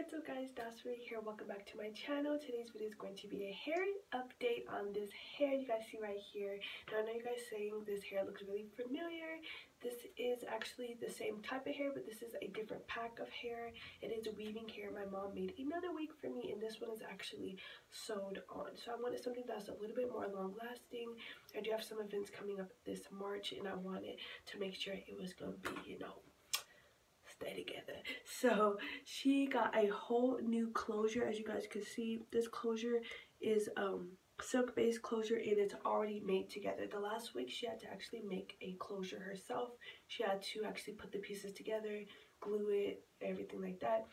What's up guys, Dasri here. Welcome back to my channel. Today's video is going to be a hair update on this hair you guys see right here. Now I know you guys saying this hair looks really familiar. This is actually the same type of hair, but this is a different pack of hair. It is weaving hair. My mom made another wig for me, and this one is actually sewed on. So I wanted something that's a little bit more long lasting. I do have some events coming up this March, and I wanted to make sure it was going to be, stay together. So she got a whole new closure. As you guys can see, this closure is silk based closure, and it's already made together. The last week she had to actually make a closure herself. She had to actually put the pieces together, glue it, everything like that.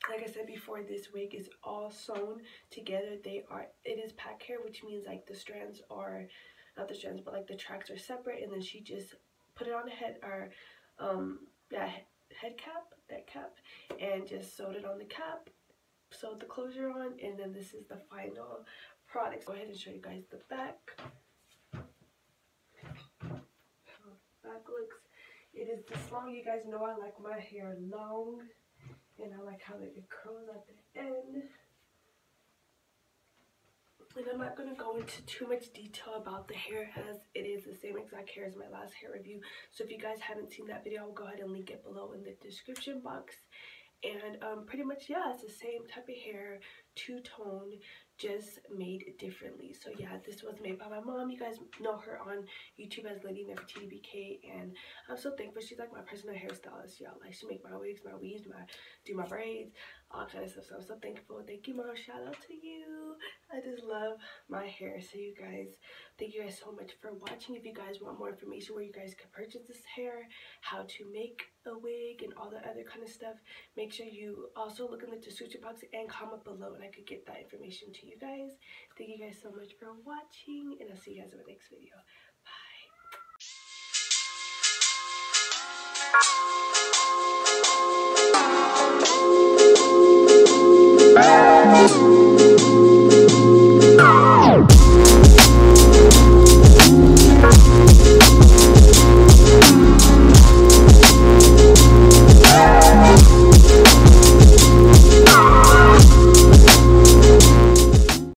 Like I said before, this wig is all sewn together. It is pack hair, which means like the strands are not the strands, but like the tracks are separate, and then she just put it on the head, or head cap, that cap, and just sewed it on the cap, sewed the closure on, and then this is the final product. Go ahead and show you guys the back. How the back looks. It is this long. You guys know I like my hair long, and I like how it curls at the end. And I'm not going to go into too much detail about the hair, as it is the same exact hair as my last hair review. So if you guys haven't seen that video, I'll go ahead and link it below in the description box. And pretty much, yeah, it's the same type of hair, two-tone, just made differently. So yeah, this was made by my mom. You guys know her on YouTube as Lady Nefertiti BK, and I'm so thankful. She's like my personal hairstylist, y'all. Like, she make my wigs, my weaves, do my braids, all kind of stuff. So I'm so thankful. Thank you, Mom. Shout out to you. I just love my hair. So you guys, thank you guys so much for watching. If you guys want more information where you guys can purchase this hair, how to make a wig, and all the other kind of stuff, make sure you also look in the description box and comment below, and I could get that information to you guys. Thank you guys so much for watching, and I'll see you guys in the next video. Bye.